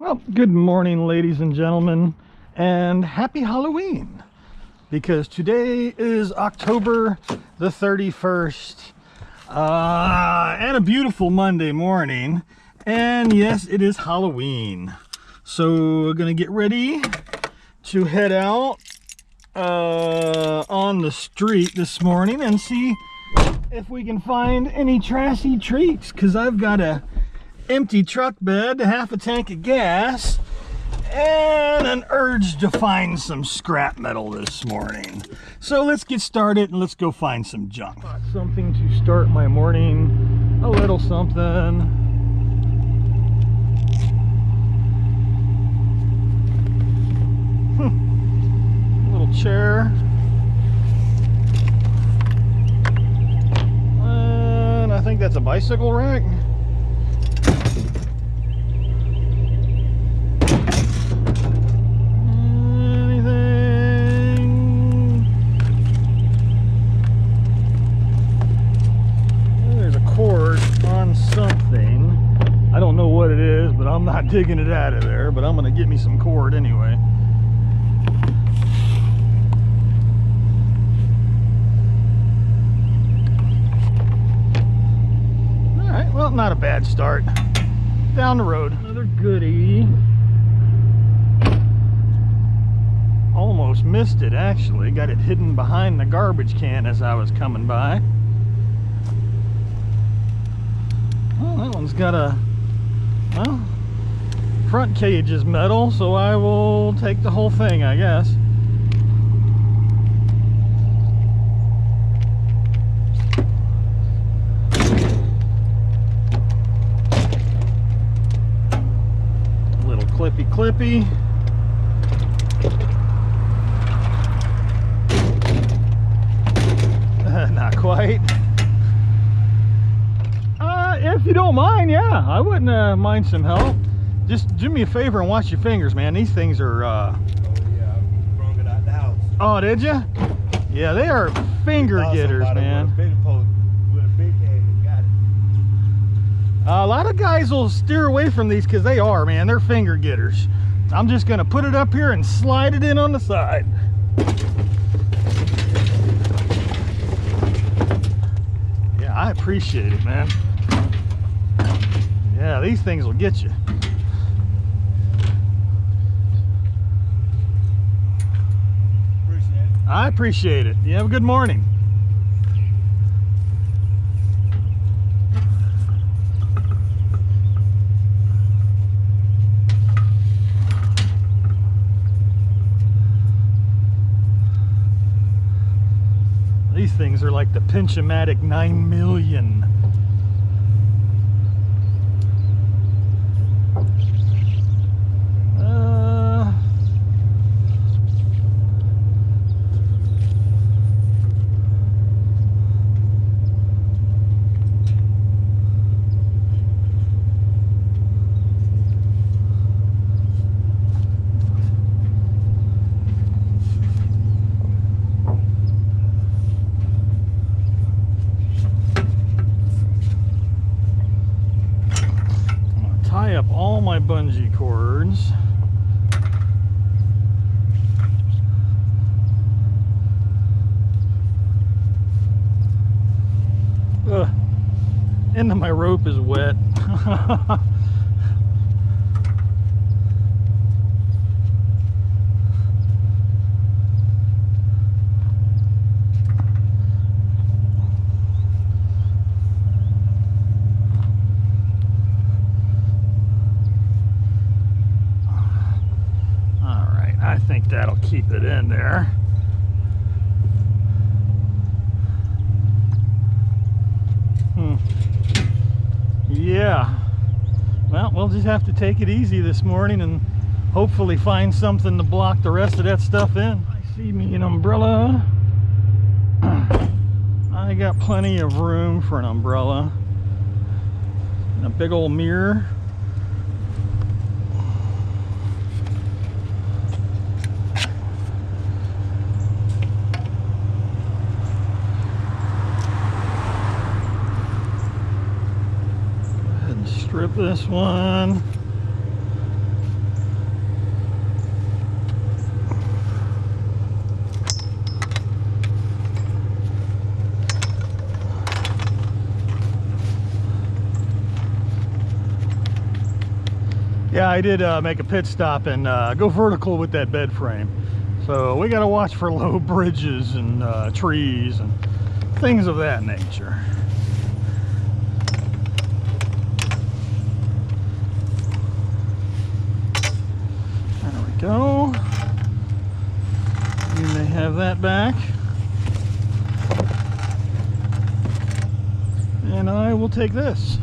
Well, good morning, ladies and gentlemen, and happy Halloween, because today is October the 31st, and a beautiful Monday morning, and yes, it is Halloween. So we're gonna get ready to head out on the street this morning and see if we can find any trashy treats, because I've got a empty truck bed, half a tank of gas, and an urge to find some scrap metal this morning. So let's get started and let's go find some junk. Something to start my morning, a little something. Little chair. And I think that's a bicycle rack. Something, I don't know what it is, but I'm not digging it out of there, but I'm gonna get me some cord anyway. All right, well, not a bad start. Down the road, another goodie. Almost missed it, actually. Got it hidden behind the garbage can as I was coming by. Oh, that one's got a, well, front cage is metal, so I will take the whole thing, I guess. A little clippy. Not quite. If you don't mind, yeah, I wouldn't mind some help. Just do me a favor and wash your fingers, man. These things are Oh yeah, I brung it out the house. Oh, did you? Yeah, they are finger getters, man. With a big hand and got it. A lot of guys will steer away from these because they are, man. They're finger getters. I'm just gonna put it up here and slide it in on the side. Yeah, I appreciate it, man. Yeah, these things will get you. Appreciate it. I appreciate it. You have a good morning. These things are like the Pinch-O-Matic 9 million. Tie up all my bungee cords. Ugh. End of my rope is wet. I think that'll keep it in there. Yeah. Well, we'll just have to take it easy this morning and hopefully find something to block the rest of that stuff in. I see me an umbrella. I got plenty of room for an umbrella. And a big old mirror. Strip this one. Yeah, I did make a pit stop and go vertical with that bed frame. So we got to watch for low bridges and trees and things of that nature. There we go. You may have that back. And I will take this.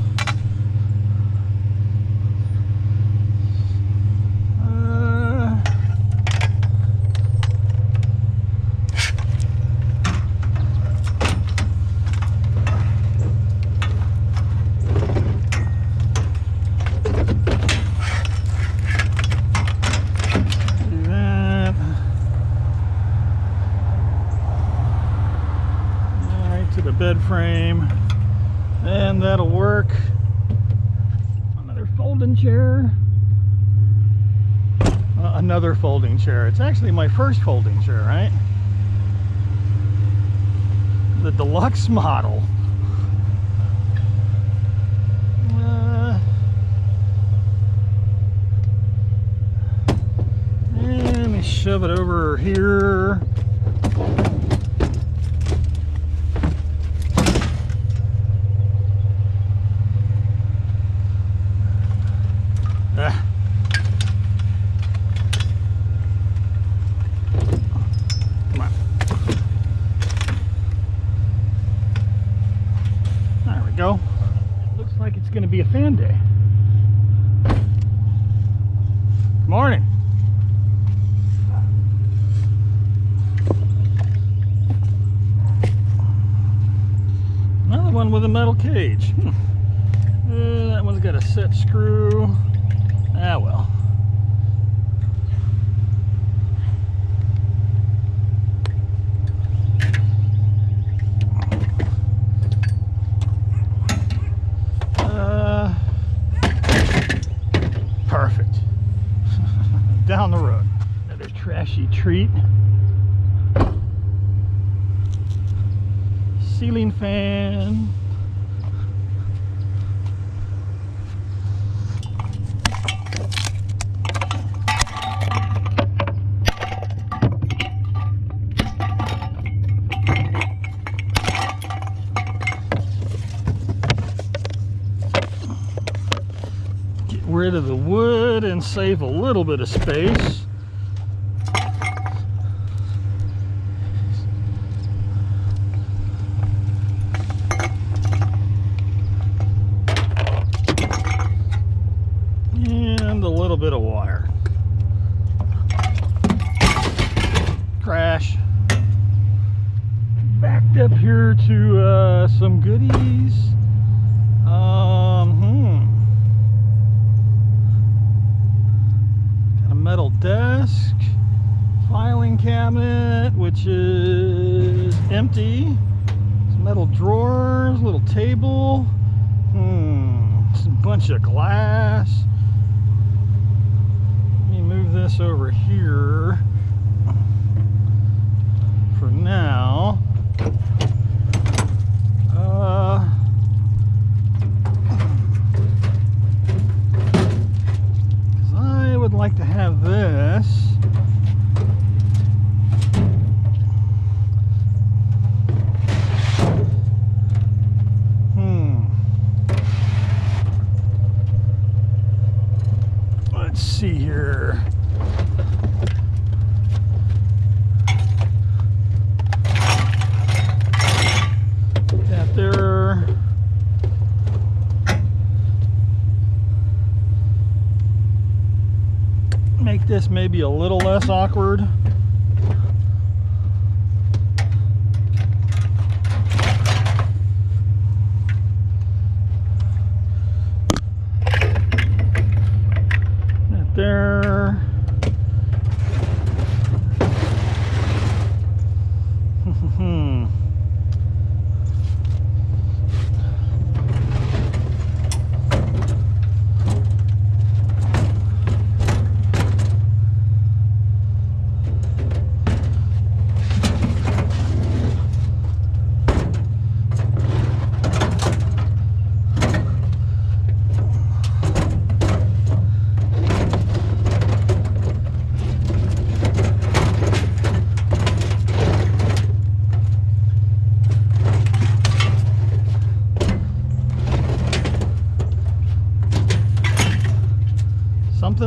Bed frame, and that'll work. Another folding chair. Another folding chair. It's actually my first folding chair, right? The deluxe model. Let me shove it over here. Go. It looks like it's going to be a fan day. Good morning. Another one with a metal cage. That one's got a set screw. Ah, well. Perfect. Down the road. Another trashy treat. Ceiling fan. Rid of the wood and save a little bit of space. And a little bit of wire. Crash. Backed up here to some goodies. Metal desk, filing cabinet, which is empty. Some metal drawers, little table, some bunch of glass. Let me move this over here for now. Would like to have this. Let's see here. That there. Make this maybe a little less awkward. That there.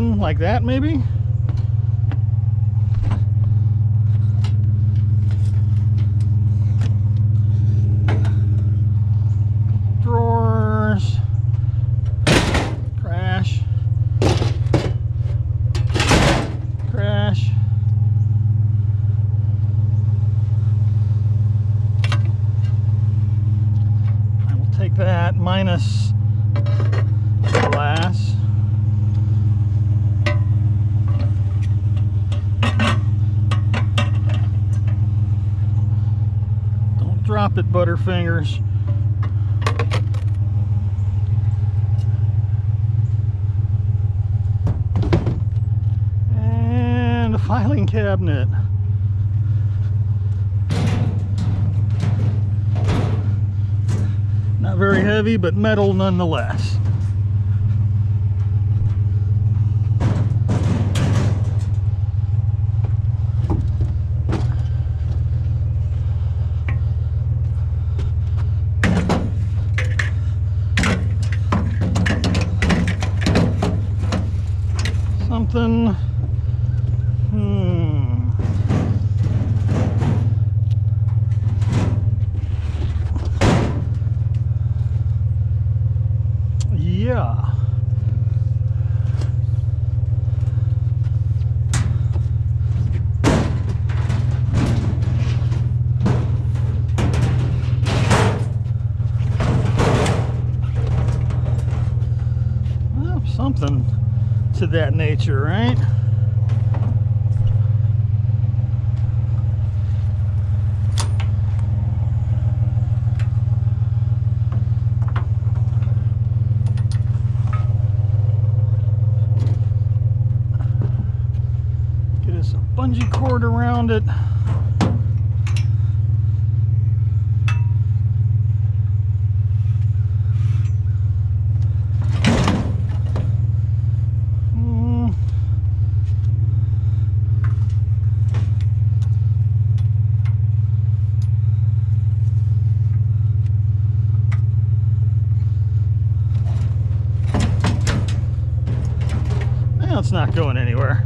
Something like that, maybe? Drawers. Crash. Crash. I will take that minus glass. Don't drop it, Butterfingers. And a filing cabinet. Not very heavy, but metal nonetheless. Something. Yeah. Well, something to that nature, right? Get us a bungee cord around it. It's not going anywhere.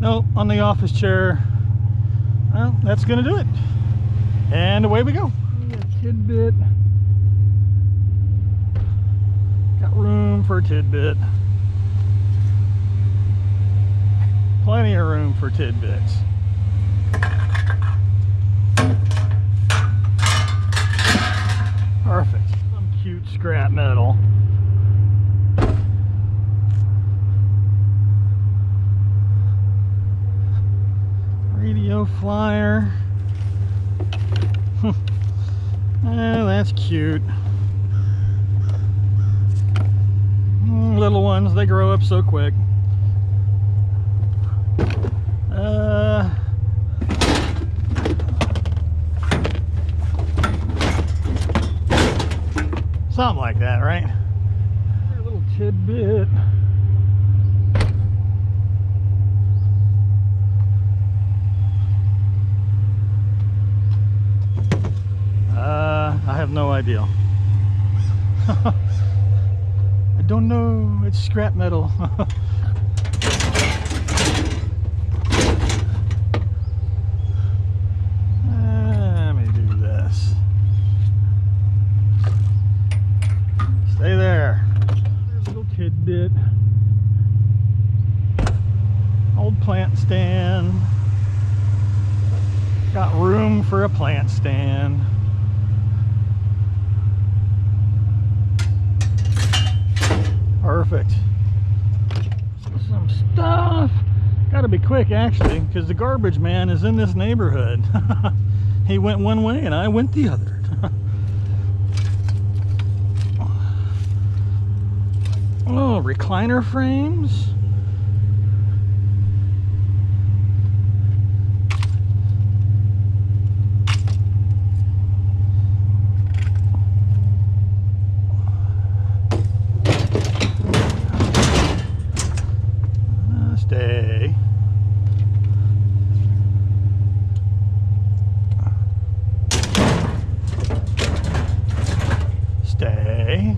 No, on the office chair. Well, that's gonna do it. And away we go. Tidbit. Got room for a tidbit. Plenty of room for tidbits. Perfect. Some cute scrap metal. Radio flyer. That's cute. Little ones, they grow up so quick. Something like that, right? A little tidbit. I have no idea. I don't know. It's scrap metal. Let me do this. Stay there. There's a little tidbit. Old plant stand. Got room for a plant stand. Perfect. Some stuff. Gotta be quick actually, because the garbage man is in this neighborhood. He went one way and I went the other. Oh, recliner frames. Stay. stay.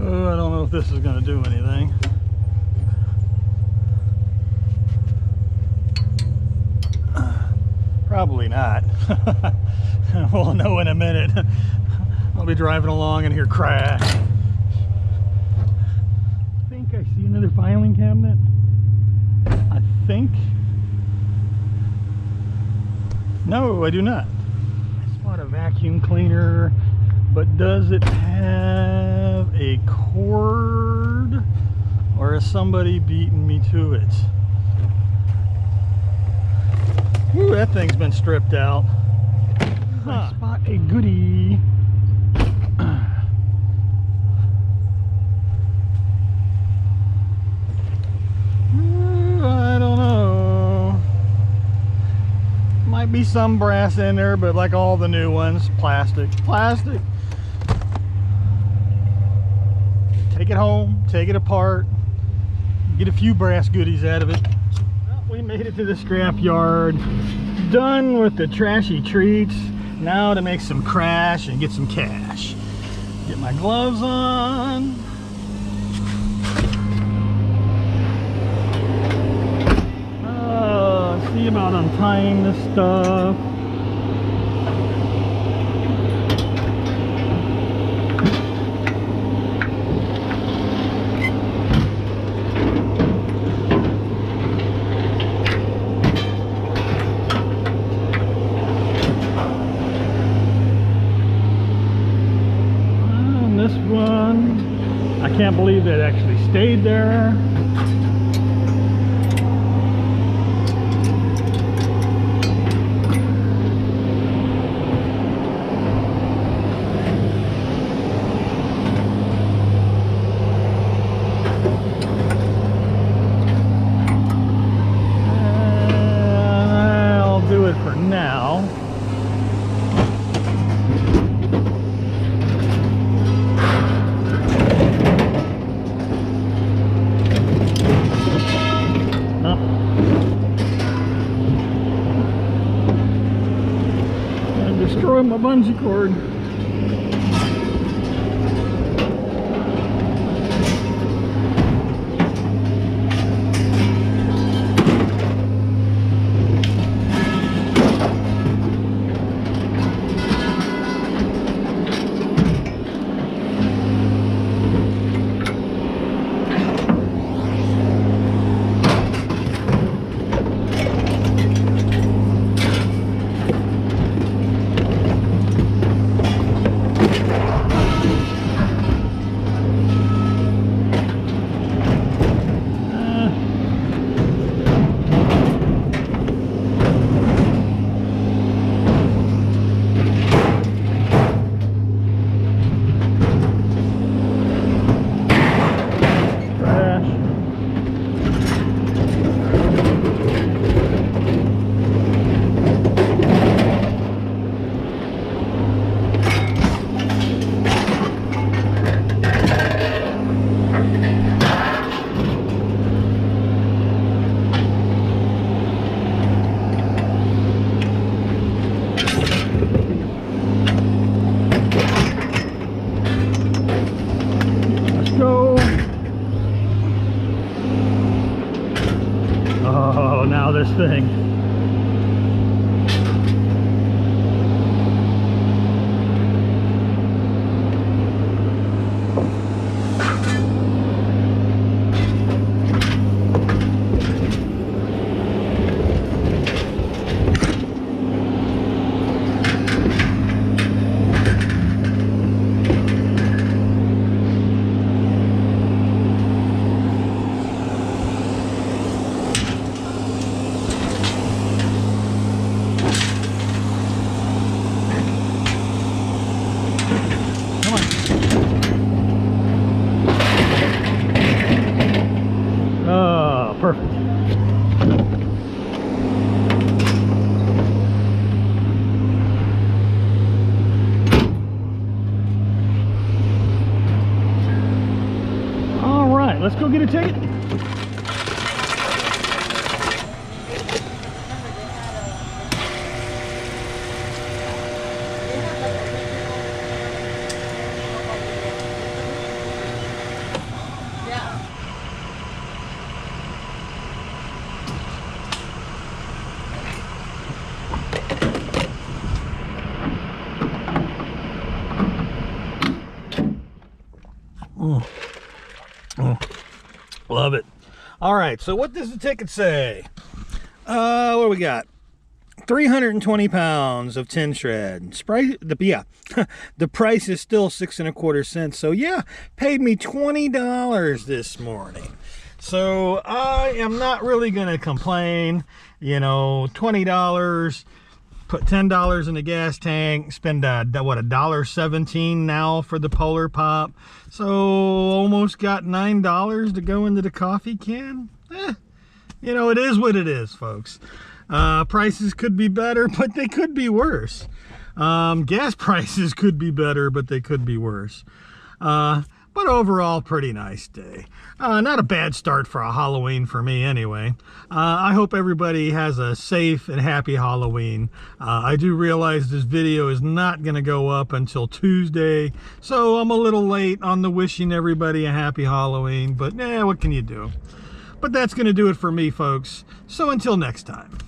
Oh, I don't know if this is going to do anything. Probably not. We'll know in a minute. I'll be driving along and hear crash. I think I see another filing cabinet. I think. No, I do not. I spot a vacuum cleaner, but does it have a cord, or is somebody beating me to it? Ooh, that thing's been stripped out. I spot a goodie. I don't know. Might be some brass in there, but like all the new ones, plastic. Plastic. Take it home, take it apart, get a few brass goodies out of it. Well, we made it to the scrap yard. Done with the trashy treats. Now to make some crash and get some cash. Get my gloves on. See about untying this stuff. This one, I can't believe that actually stayed there. And I'll do it for now. Destroy my bungee cord. This thing. let's go get a ticket. Love it. All right, so what does the ticket say? What do we got? 320 pounds of tin shred. The price is still 6 1/4 cents. So yeah, paid me $20 this morning. So I am not really gonna complain. You know, $20. Put $10 in the gas tank, spend what, $1.17 now for the Polar Pop. So almost got $9 to go into the coffee can. You know, it is what it is, folks. Prices could be better, but they could be worse. Gas prices could be better, but they could be worse. But overall, pretty nice day. Not a bad start for a Halloween for me anyway. I hope everybody has a safe and happy Halloween. I do realize this video is not going to go up until Tuesday, so I'm a little late on the wishing everybody a happy Halloween, but what can you do? But that's going to do it for me, folks. So until next time.